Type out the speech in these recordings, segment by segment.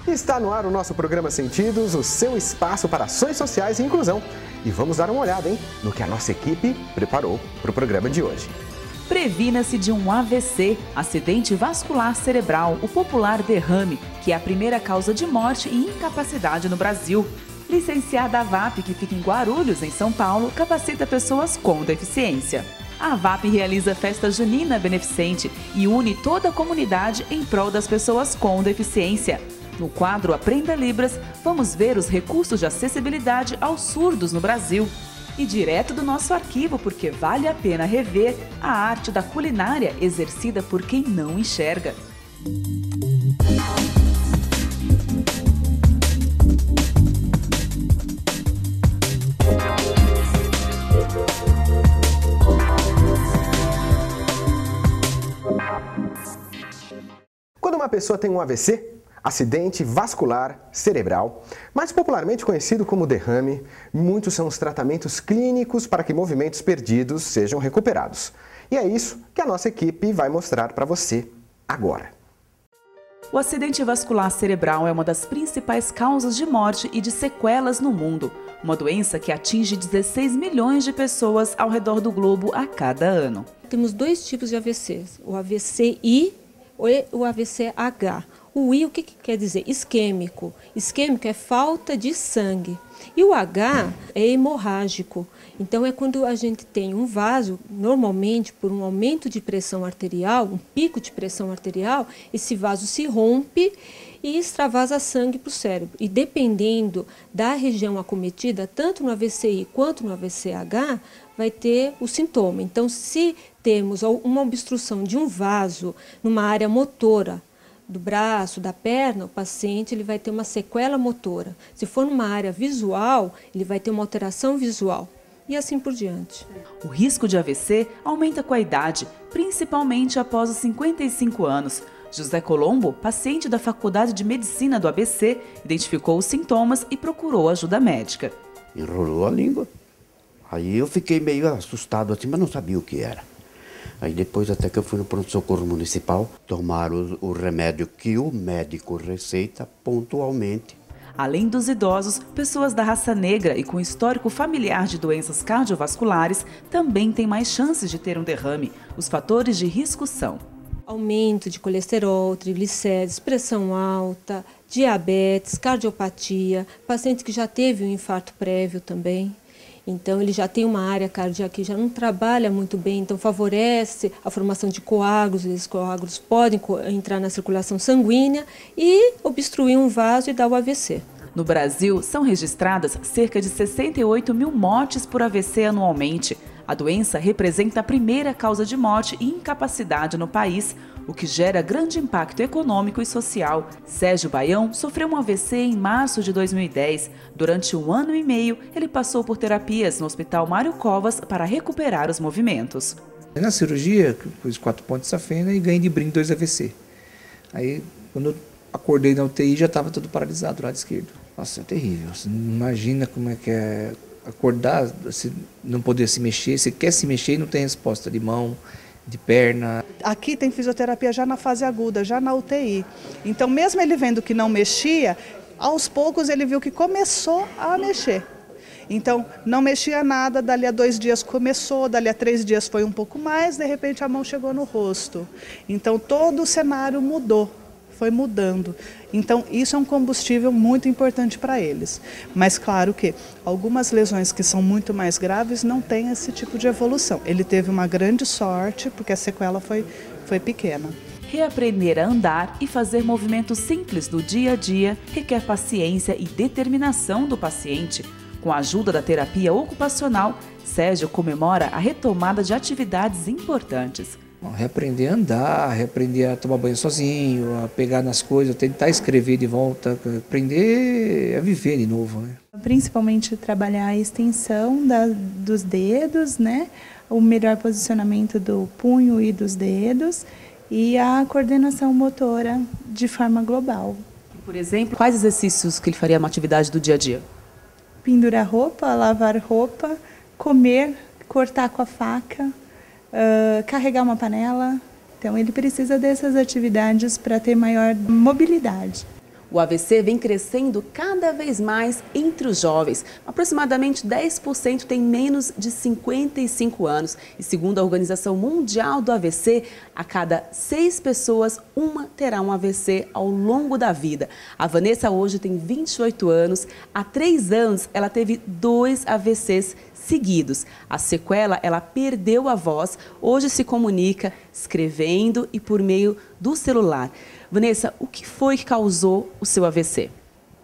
Está no ar o nosso programa Sentidos, o seu espaço para ações sociais e inclusão. E vamos dar uma olhada, no que a nossa equipe preparou para o programa de hoje. Previna-se de um AVC, acidente vascular cerebral, o popular derrame, que é a primeira causa de morte e incapacidade no Brasil. Licenciada AVAP, que fica em Guarulhos, em São Paulo, capacita pessoas com deficiência. A AVAP realiza festa junina beneficente e une toda a comunidade em prol das pessoas com deficiência. No quadro Aprenda Libras, vamos ver os recursos de acessibilidade aos surdos no Brasil. E direto do nosso arquivo, porque vale a pena rever a arte da culinária exercida por quem não enxerga. Quando uma pessoa tem um AVC, acidente vascular cerebral, mais popularmente conhecido como derrame, muitos são os tratamentos clínicos para que movimentos perdidos sejam recuperados. E é isso que a nossa equipe vai mostrar para você agora. O acidente vascular cerebral é uma das principais causas de morte e de sequelas no mundo. Uma doença que atinge 16 milhões de pessoas ao redor do globo a cada ano. Temos dois tipos de AVCs, o AVC-I e o AVC-H. O I, o que quer dizer? Isquêmico. Isquêmico é falta de sangue. E o H é hemorrágico. Então, é quando a gente tem um vaso, normalmente por um aumento de pressão arterial, um pico de pressão arterial, esse vaso se rompe e extravasa sangue para o cérebro. E dependendo da região acometida, tanto no AVCI quanto no AVCH, vai ter o sintoma. Então, se temos uma obstrução de um vaso numa área motora, do braço, da perna, o paciente ele vai ter uma sequela motora. Se for numa área visual, ele vai ter uma alteração visual. E assim por diante. O risco de AVC aumenta com a idade, principalmente após os 55 anos. José Colombo, paciente da Faculdade de Medicina do ABC, identificou os sintomas e procurou ajuda médica. Enrolou a língua. Aí eu fiquei meio assustado assim, mas não sabia o que era. Aí depois até que eu fui no pronto-socorro municipal tomar o remédio que o médico receita pontualmente. Além dos idosos, pessoas da raça negra e com histórico familiar de doenças cardiovasculares também têm mais chances de ter um derrame. Os fatores de risco são: aumento de colesterol, triglicérides, pressão alta, diabetes, cardiopatia, paciente que já teve um infarto prévio também. Então, ele já tem uma área cardíaca que já não trabalha muito bem, então favorece a formação de coágulos. Esses coágulos podem entrar na circulação sanguínea e obstruir um vaso e dar o AVC. No Brasil, são registradas cerca de 68 mil mortes por AVC anualmente. A doença representa a primeira causa de morte e incapacidade no país, o que gera grande impacto econômico e social. Sérgio Baião sofreu um AVC em março de 2010. Durante 1 ano e meio, ele passou por terapias no Hospital Mário Covas para recuperar os movimentos. Na cirurgia, pus 4 pontos de safena e ganhei de brinde 2 AVC. Aí, quando eu acordei na UTI, já estava tudo paralisado do lado esquerdo. Nossa, é terrível. Você não imagina como é que é acordar, você não poder se mexer, você quer se mexer e não tem resposta de mão, de perna. Aqui tem fisioterapia já na fase aguda, já na UTI. Então, mesmo ele vendo que não mexia, aos poucos ele viu que começou a mexer. Então, não mexia nada, dali a 2 dias começou, dali a 3 dias foi um pouco mais, de repente a mão chegou no rosto. Então, todo o cenário mudou. Foi mudando. Então, isso é um combustível muito importante para eles. Mas, claro que algumas lesões que são muito mais graves não têm esse tipo de evolução. Ele teve uma grande sorte, porque a sequela foi pequena. Reaprender a andar e fazer movimentos simples do dia a dia requer paciência e determinação do paciente. Com a ajuda da terapia ocupacional, Sérgio comemora a retomada de atividades importantes. Reaprender a andar, reaprender a tomar banho sozinho, a pegar nas coisas, tentar escrever de volta, aprender a viver de novo, né? Principalmente trabalhar a extensão dos dedos, né? O melhor posicionamento do punho e dos dedos e a coordenação motora de forma global. Por exemplo, quais exercícios que ele faria uma atividade do dia a dia? Pendurar roupa, lavar roupa, comer, cortar com a faca, carregar uma panela. Então ele precisa dessas atividades para ter maior mobilidade. O AVC vem crescendo cada vez mais entre os jovens. Aproximadamente 10% tem menos de 55 anos. E segundo a Organização Mundial do AVC, a cada 6 pessoas, uma terá um AVC ao longo da vida. A Vanessa hoje tem 28 anos. Há 3 anos, ela teve 2 AVCs seguidos. A sequela, ela perdeu a voz, hoje se comunica escrevendo e por meio do celular. Vanessa, o que foi que causou o seu AVC?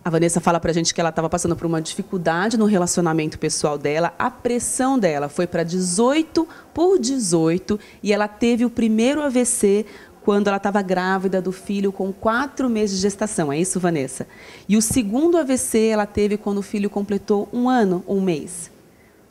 A Vanessa fala pra gente que ela estava passando por uma dificuldade no relacionamento pessoal dela, a pressão dela foi para 18/18 e ela teve o primeiro AVC quando ela estava grávida do filho com 4 meses de gestação, é isso, Vanessa? E o segundo AVC ela teve quando o filho completou 1 ano, 1 mês.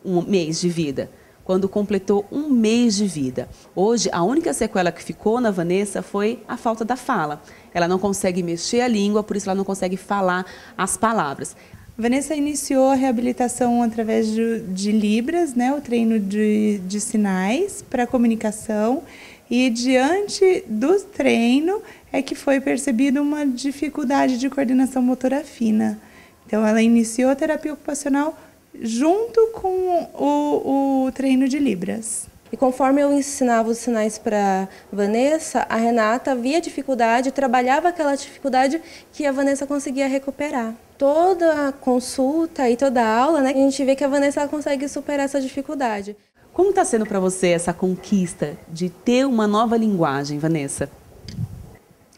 1 mês de vida. Quando completou 1 mês de vida. Hoje, a única sequela que ficou na Vanessa foi a falta da fala. Ela não consegue mexer a língua, por isso ela não consegue falar as palavras. Vanessa iniciou a reabilitação através de Libras, né, o treino de sinais para comunicação, e diante do treino é que foi percebida uma dificuldade de coordenação motora fina. Então ela iniciou a terapia ocupacional junto com o treino de Libras. E conforme eu ensinava os sinais para Vanessa, a Renata via dificuldade, trabalhava aquela dificuldade que a Vanessa conseguia recuperar. Toda a consulta e toda a aula, né, a gente vê que a Vanessa consegue superar essa dificuldade. Como está sendo para você essa conquista de ter uma nova linguagem, Vanessa?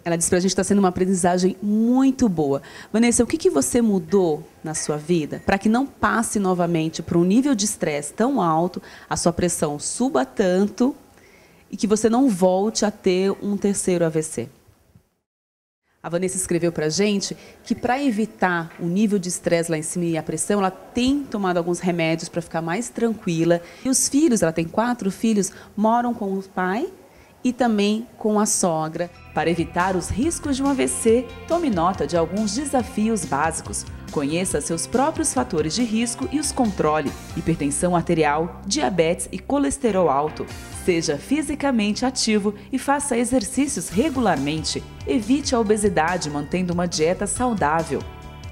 Ela disse para a gente que está sendo uma aprendizagem muito boa. Vanessa, o que você mudou na sua vida para que não passe novamente para um nível de estresse tão alto, a sua pressão suba tanto e que você não volte a ter um terceiro AVC? A Vanessa escreveu para a gente que para evitar o nível de estresse lá em cima e a pressão, ela tem tomado alguns remédios para ficar mais tranquila. E os filhos, ela tem 4 filhos, moram com o pai e também com a sogra. Para evitar os riscos de um AVC, tome nota de alguns desafios básicos. Conheça seus próprios fatores de risco e os controle: hipertensão arterial, diabetes e colesterol alto. Seja fisicamente ativo e faça exercícios regularmente. Evite a obesidade mantendo uma dieta saudável.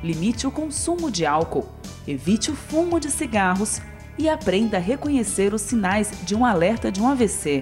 Limite o consumo de álcool. Evite o fumo de cigarros e aprenda a reconhecer os sinais de um alerta de um AVC.